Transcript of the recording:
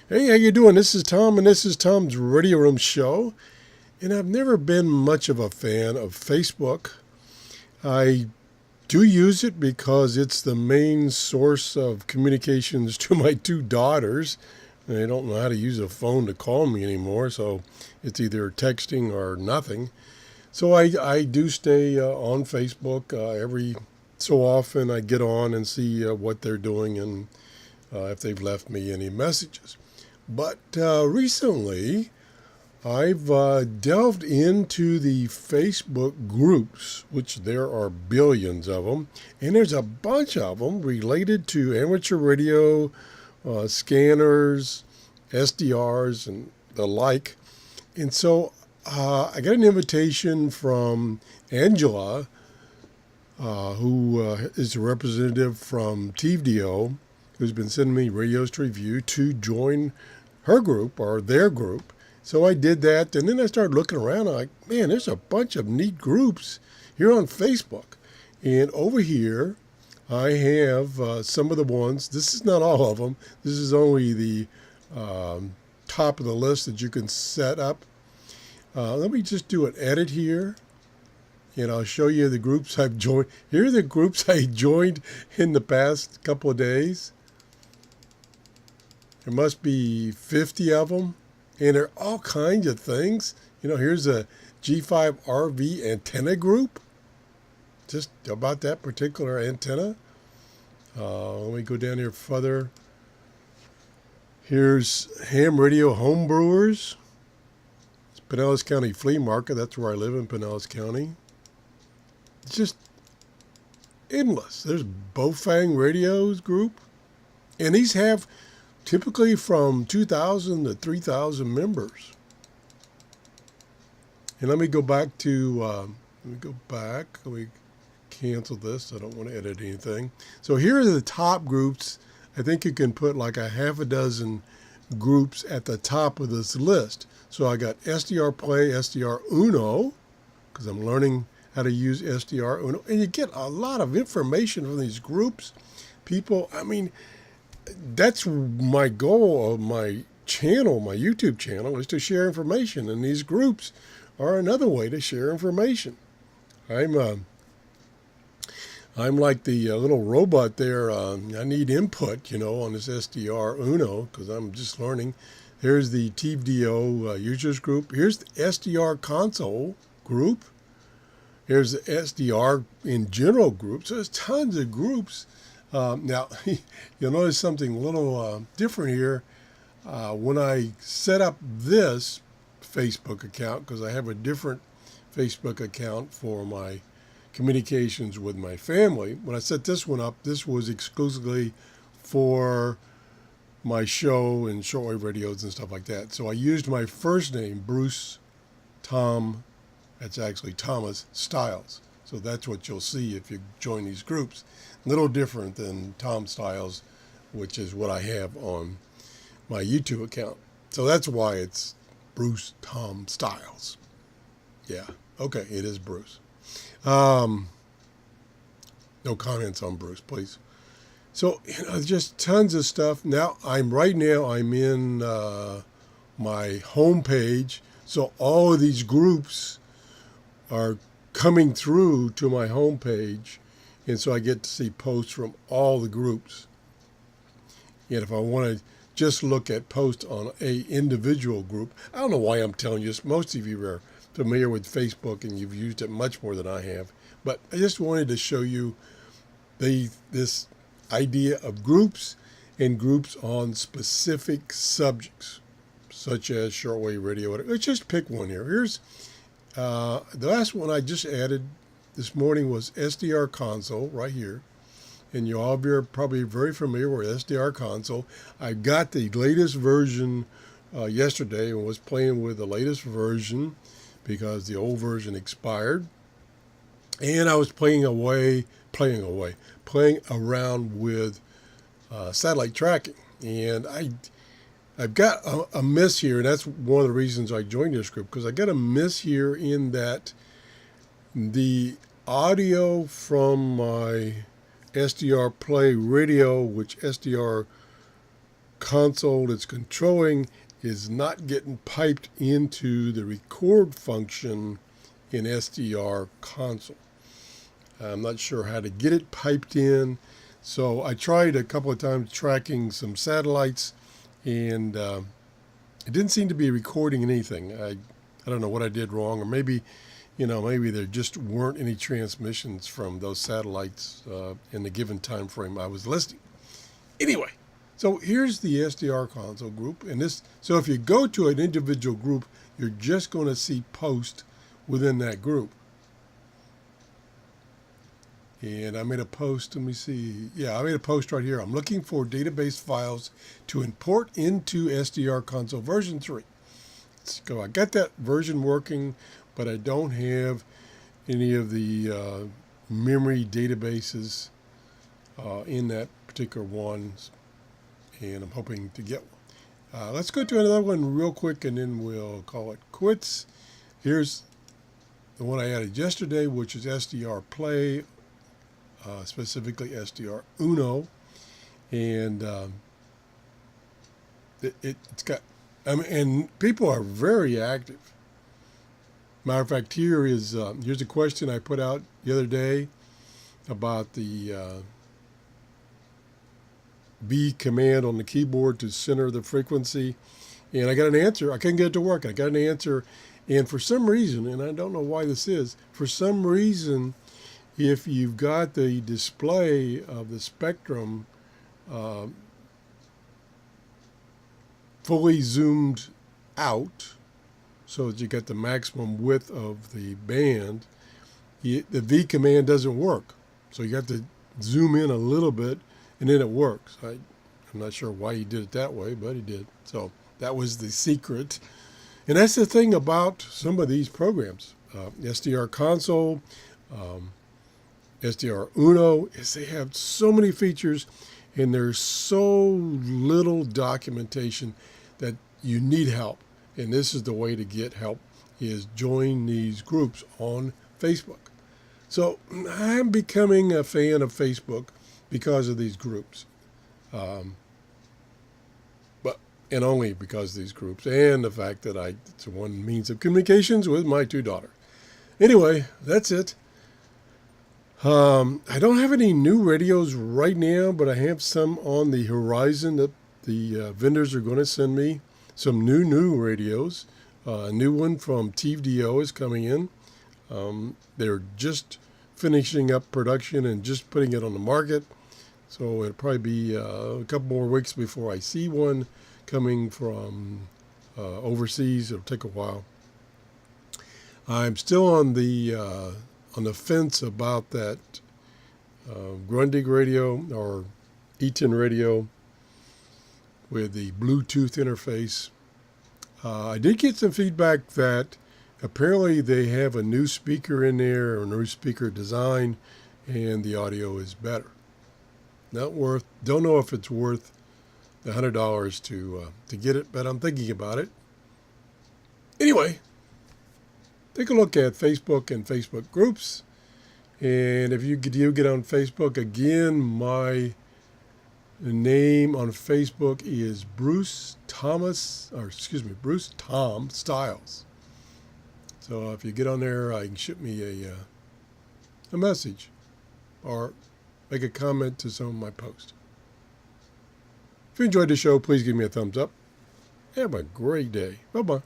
Hey, how you doing? This is Tom, and this is Tom's Radio Room Show. And I've never been much of a fan of Facebook. I do use it because it's the main source of communications to my two daughters. And they don't know how to use a phone to call me anymore, so it's either texting or nothing. So I do stay on Facebook every so often. I get on and see what they're doing and if they've left me any messages. But recently, I've delved into the Facebook groups, which there are billions of them, and there's a bunch of them related to amateur radio, scanners, SDRs, and the like. And so I got an invitation from Angela, who is a representative from TVDO, who's been sending me radios to review, to join her group or their group. So I did that, and then I started looking around. I'm like, man, there's a bunch of neat groups here on Facebook. And over here, I have some of the ones. This is not all of them. This is only the top of the list that you can set up. Let me just do an edit here, and I'll show you the groups I've joined. Here are the groups I joined in the past couple of days. There must be 50 of them, and there are all kinds of things. Here's a G5RV antenna group, just about that particular antenna. Let me go down here further. Here's ham radio homebrewers. It's Pinellas County Flea Market. That's where I live, in Pinellas County. It's just endless. There's Bofang Radios group, and these have typically from 2,000 to 3,000 members. And let me go back to, let me cancel this. I don't want to edit anything. So here are the top groups. I think you can put like a half a dozen groups at the top of this list. So I got SDR Play, SDR Uno, because I'm learning how to use SDR Uno. And you get a lot of information from these groups. People, that's my goal of my channel, my YouTube channel, is to share information, and these groups are another way to share information. I'm like the little robot there. I need input, on this SDR Uno because I'm just learning. Here's the TVDO users group. Here's the SDR Console group. Here's the SDR in general group. So there's tons of groups. Now, you'll notice something a little different here. When I set up this Facebook account, because I have a different Facebook account for my communications with my family, when I set this one up, this was exclusively for my show and shortwave radios and stuff like that. So I used my first name, Bruce Tom, that's actually Thomas Styles. So that's what you'll see if you join these groups. A little different than Tom Styles, which is what I have on my YouTube account. So that's why it's Bruce Tom Styles. Yeah, okay, it is Bruce. No comments on Bruce, please. So, just tons of stuff. Now, I'm in my home page. So all of these groups are coming through to my homepage, and so I get to see posts from all the groups. And if I want to just look at posts on a individual group, I don't know why I'm telling you this. Most of you are familiar with Facebook and you've used it much more than I have, but I just wanted to show you this idea of groups and groups on specific subjects, such as shortwave radio. Let's just pick one here. Here's the last one I just added this morning was SDR Console right here. And you all are probably very familiar with SDR Console. I got the latest version yesterday and was playing with the latest version because the old version expired. And I was playing around with satellite tracking. And I've got a miss here, and that's one of the reasons I joined this group, because I got a miss here in that the audio from my SDR Play radio, which SDR console it's controlling is not getting piped into the record function in SDR Console. I'm not sure how to get it piped in, so I tried a couple of times tracking some satellites, and it didn't seem to be recording anything. I don't know what I did wrong, or maybe there just weren't any transmissions from those satellites in the given time frame I was listing. Anyway, so here's the SDR Console group, and so if you go to an individual group, you're just going to see posts within that group. And I made a post, let me see. Yeah, I made a post right here. I'm looking for database files to import into SDR Console version 3. Let's go. I got that version working, but I don't have any of the memory databases in that particular one, and I'm hoping to get one. Let's go to another one real quick, and then we'll call it quits. Here's the one I added yesterday, which is SDR Play, specifically SDR Uno, and it's got, and people are very active. Matter of fact, here's a question I put out the other day about the B command on the keyboard to center the frequency, and I got an answer. I couldn't get it to work. I got an answer, and for some reason, and I don't know why this is, for some reason, if you've got the display of the spectrum fully zoomed out, so that you get the maximum width of the band, the V command doesn't work. So you have to zoom in a little bit, and then it works. I'm not sure why he did it that way, but he did. So that was the secret. And that's the thing about some of these programs. SDR Console, SDR Uno, is they have so many features, and there's so little documentation that you need help. And this is the way to get help, is join these groups on Facebook. So I'm becoming a fan of Facebook because of these groups. And only because of these groups, and the fact that it's one means of communications with my two daughters. Anyway, that's it. I don't have any new radios right now, but I have some on the horizon that the vendors are going to send me. Some new radios. A new one from TVDO is coming in. They're just finishing up production and just putting it on the market. So it'll probably be a couple more weeks before I see one coming from overseas. It'll take a while. I'm still on the fence about that Grundig radio or E10 radio with the Bluetooth interface. I did get some feedback that apparently they have a new speaker in there, or a new speaker design, and the audio is better. Don't know if it's worth the $100 to get it, but I'm thinking about it. Anyway, take a look at Facebook and Facebook groups. And if you get on Facebook, again, my name on Facebook is Bruce Tom Styles. So if you get on there, you can shoot me a message or make a comment to some of my posts. If you enjoyed the show, please give me a thumbs up. Have a great day. Bye-bye.